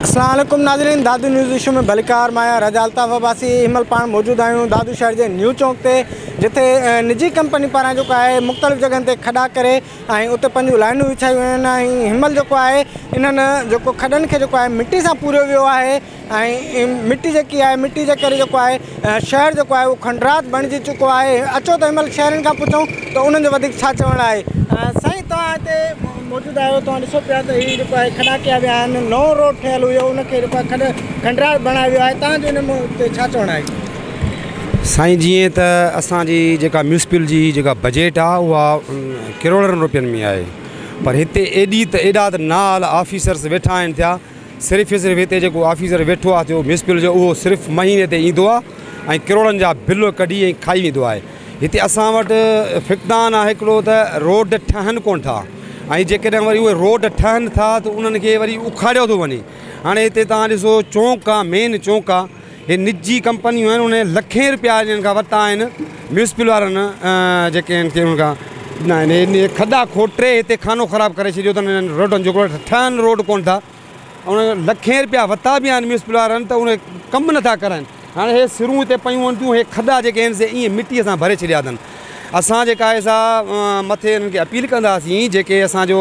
अस्सलाम वालेकुम नाज़रीन, दादू न्यूज़ शो में भलीकार माया रजा अल्ताफ़ अब्बासी हिमल पाण मौजूद आहियूं दादू शहर के न्यू चौक ते, जिथे निजी कंपनी पारां जो है मुख़्तलिफ़ जगह ते खॾा करे उते पंहिंजूं लाइनूं विछायूं आहिनि। हिमल जो है इन्हनि जो खॾनि खे है मिट्टी से पूरियो वियो आहे। मिट्टी जी है मिट्टी के करे जो है शहर जो है वो खंडरात बणिजी चुको है। अचो तो हिमल शहरनि खां पुछूं तो उन्हनि जो वधीक छा चवणु आहे। साईं तव्हां हिते मौजूद आयो, तव्हां ॾिसो पिया त हीअ जो है खॾा कया विया आहिनि, नओं रोड ठहियलु हुयो उनखे खंडरात बणायो वियो आहे। तव्हांजो इन ते छा चवणु आहे? साईं जीअं त असांजी जेका म्यूनिसिपल जी जेका बजट आहे उहा करोड़नि रुपयनि में आहे, पर हिते एॾा त नाल ऑफिसर्स वेठा आहिनि थिया। सिर्फ़ु हिते जेको ऑफिसर वेठो आहे थियो म्यूनिसिपल जो, उहो सिर्फ़ु महीने ते ईंदो आहे ऐं करोड़नि जा बिल कढी ऐं खाई वेंदो आहे। हिते असां वटि फ़िक़दान आहे हिकिड़ो त रोड ठहनि कोन था, ऐं जेकॾहिं वरी उहे रोड ठहनि था त उन्हनि खे वरी उखाड़ियो थो वञे। हाणे हिते तव्हां ॾिसो चौंक आहे, मेन चौंक आहे, हे निजी कंपनियूं आहिनि, उन लखे रुपया हिननि खां वरिता आहिनि म्यूनिसिपल वारनि जेके आहिनि उन खां न खॾा खोटे हिते खानो ख़राबु करे छॾियो अथनि हिननि रोडनि जो। ठहनि रोड कोन था, उन लखे रुपया वरिता बि आहिनि म्यूनिसिपल वारनि, त उन कमु नथा कराइनि। हाणे हे सिरूं हिते पयूं आहिनि थियूं, हे खॾा जेके आहिनि से ईअं मिटीअ सां भरे छॾिया अथनि। असां जेका आहे सा मथे हिननि खे अपील कंदासीं, जेके असांजो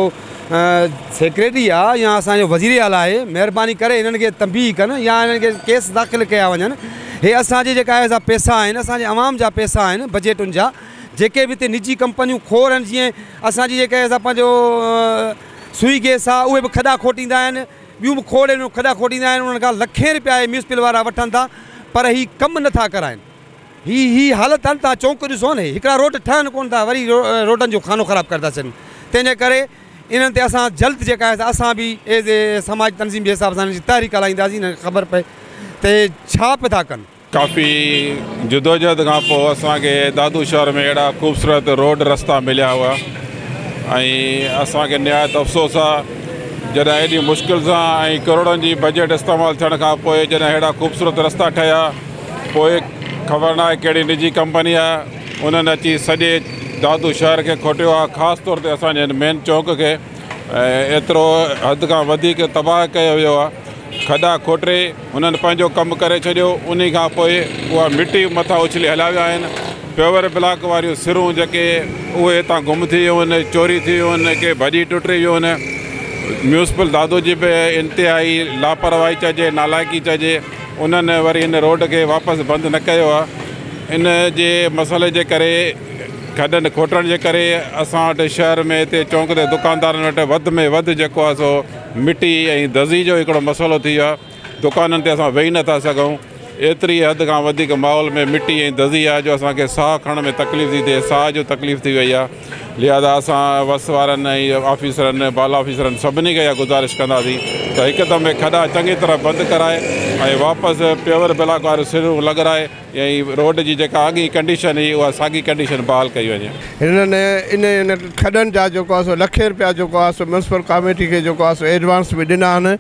सेक्रेटरी आहे या असांजो वज़ीर आला आहे, महिरबानी करे हिननि खे तंबीह कनि या हिननि खे केस दाख़िल कया वञनि। हे असांजी जेका आहे सा पैसा आहिनि, असांजे अवाम जा पैसा आहिनि बजटुनि जा, जेके बि हिते निजी कंपनियूं खोड़ आहिनि। जीअं असांजी जेके आहे सा पंहिंजो सुई गैस आहे, उहे बि खॾा खोटींदा आहिनि, ॿियूं बि खोड़ आहिनि खॾा खोटींदा आहिनि। उन्हनि खां लखे रुपया म्यूनिसिपल वारा वठनि था, पर हीअ कमु नथा कराइनि। ही हालत आहे, तव्हां चौंक ॾिसो न, हिकिड़ा रोड ठहनि कोन था, वरी रोडनि जो खानो ख़राबु कंदा अचनि। तंहिंजे करे इन्हनि ते असां जल्द जेका आहे असां बि एज़ ए समाज तनज़ीम जे हिसाब सां तहरीक हलाईंदासीं, न ख़बर पए त छा पिया था कनि। काफ़ी जदोजहद खां पोइ असांखे दादू शहर में अहिड़ा ख़ूबसूरत रोड रस्ता मिलिया हुआ, ऐं असांखे निहायत अफ़सोस आहे जॾहिं एॾी मुश्किल सां ऐं करोड़नि जी बजट इस्तेमालु थियण खां पोइ जॾहिं अहिड़ा ख़ूबसूरत रस्ता ठहिया, पोइ ख़बर न आहे कहिड़ी निजी कंपनी आहे उन्हनि अची सॼे दादू शहर खे खोटियो आहे, ख़ासि तौर ते असांजे मेन चौक खे एतिरो हद खां वधीक तबाह कयो वियो आहे। खॾा खोटे हुननि पंहिंजो कमु करे छॾियो, उन खां पोइ उहा मिटी मथां उछली हलिया विया आहिनि। प्योवर ब्लॉक वारियूं सिरूं जेके उहे हितां गुम थी वियूं आहिनि, चोरी थी वियूं आहिनि, के भॼी टुटी वियूं आहिनि। म्यूनिसिपल दादू जी बि इंतिहाई लापरवाही चइजे, नालाइकी चइजे, उन्हनि वरी हिन रोड खे वापसि बंदि न कयो आहे। इन जे मसइले जे करे, खॾनि खोटण जे करे असां वटि शहर में हिते चौंक ते दुकानदारनि वटि वधि में वधि जेको आहे सो मिटी ऐं दज़ी जो हिकिड़ो मसइलो थी वियो आहे। दुकाननि ते असां वेही नथा सघूं, एतिरी हद खां वधीक माहौल में मिटी ऐं दज़ी आहे जो असांखे साहु खणण में तकलीफ़ थी थिए, साह जो तकलीफ़ थी वई आहे। लिहाज़ा असां वस वारनि ऐं ऑफिसरनि बाला ऑफिसरनि सभिनी खे इहा गुज़ारिश कंदासीं त हिकदमि खॾा चङी तरह बंदि कराए ऐं वापसि प्योवर ब्लॉक वारियूं सिरूं लॻाराए ऐं रोड जी जेका अॻी कंडीशन हुई उहा साॻी कंडीशन बहाल कई वञे। हिननि इन खॾनि जा जेको आहे सो लखे रुपया जेको आहे सो म्यूनिसिपल कमेटी खे जेको आहे सो एडवांस बि ॾिना आहिनि।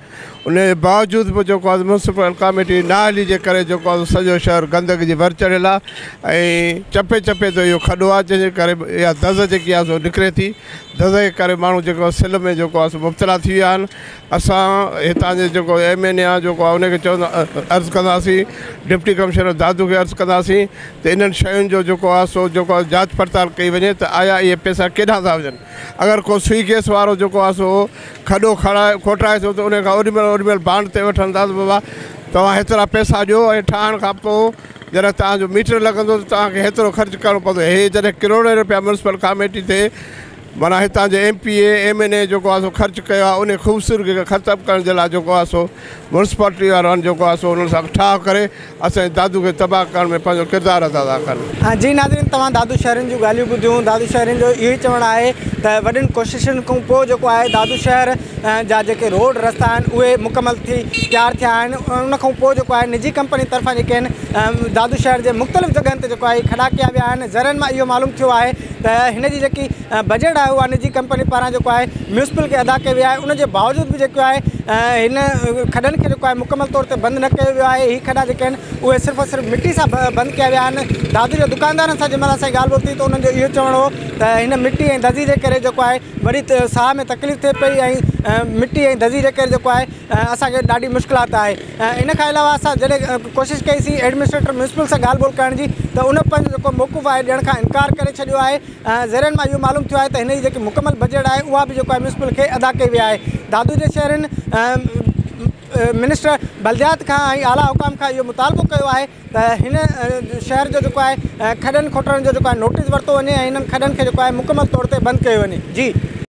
उन जे बावजूद बि जेको आहे म्यूनिसिपल कमेटी न हली जे करे जेको आहे सॼो शहर गंदगी जी भर चढ़ियल आहे, ऐं चपे चपे ते इहो खॾो आहे, जंहिंजे करे इहा दज़ जेकी आहे सो निकिरे थी। दज़ जे करे माण्हू जेको सिल में जेको आहे सो मुब्तला थी विया आहिनि। असां हितां जे जेको MNA आहे जेको आहे उनखे चवंदा अर्ज़ु कंदासीं, डिप्टी कमिश्नर दादू खे अर्ज़ु कंदासीं त इन्हनि शयुनि जो जेको आहे सो जेको आहे जांच पड़ताल कई वञे त आया इहे पैसा केॾां था वञनि। अगरि को सुई गैस वारो जेको आहे सो खॾो खोटाए थो त उन खां ओॾीमहिल बांड ते वठनि था त बाबा तव्हां हेतिरा पैसा ॾियो, ऐं ठहण खां पोइ जॾहिं तव्हांजो मीटर लॻंदो त तव्हांखे हेतिरो ख़र्चु करिणो पवंदो। हे जॾहिं करोड़े रुपया म्यूनिसिपल कमेटी ते माना हितां जे MPA MNA जेको आहे सो ख़र्चु कयो आहे, उन ख़ूबसूरती खे ख़तमु करण जे लाइ जेको आहे सो म्यूनिसिपालिटी वारनि जेको आहे सो उन्हनि सां ठाह करे असांजे दादू खे तबाह करण में पंहिंजो किरदारु अदा था कनि। जी नाज़रीन, तव्हां दादू शहरनि जूं ॻाल्हियूं ॿुधियूं। दादू शहरनि जो इहो ई चवणु आहे त वॾियुनि कोशिशुनि खां पोइ जेको आहे दादू शहर जा जेके रोड रस्ता आहिनि उहे मुकमल थी तयारु थिया आहिनि। उन खां पोइ जेको आहे निजी कंपनी तरफ़ां जेके आहिनि दादू शहर जे मुख़्तलिफ़ जॻहनि ते जेको आहे खॾा कया विया आहिनि। ज़रनि मां इहो मालूम थियो आहे त हिन जी जेकी बजट आहे उहा निजी कंपनी पारां जेको आहे म्यूनिसिपल खे अदा कयो वियो आहे। उनजे बावजूद बि जेको आहे हिन खॾनि खे जेको आहे मुकमल तौर ते बंदि न कयो वियो आहे। ही खॾा जेके आहिनि उहे सिर्फ़ु और सिर्फ़ु मिटी सां बंदि कया विया आहिनि। दादू जे दुकानदारनि सां जंहिं महिल असांजी ॻाल्हि ॿोल थी त उन्हनि जो इहो चवणु हो त हिन मिटी ऐं दज़ी जे करे जेको आहे वरी साह में तकलीफ़ थिए पई ऐं मिटी ऐं दज़ी जे करे जेको आहे असांखे ॾाढी मुश्किलात आहे। इन खां अलावा असां जॾहिं कोशिशि कईसीं एडमिनिस्ट्रेटर म्यूनिसिपल सां ॻाल्हि ॿोल करण जी त उन पंहिंजो जेको मौक़ुफ़ आहे ॾियण खां इनकार करे छॾियो आहे। ज़रियनि मां इहो मालूम थियो आहे त हिन जी जेकी मुकमल बजट आहे उहा बि जेको आहे म्यूनिसिपल खे अदा कई वई आहे। दादू जे शहरनि मिनिस्टर बलदियात खां ऐं आला हुकाम खां इहो मुतालबो कयो आहे त हिन शहर जो जेको आहे खॾनि खोटनि जो जेको आहे नोटिस वरितो वञे ऐं हिननि खॾनि खे जेको आहे मुकमल तौर ते बंदि कयो वञे। जी।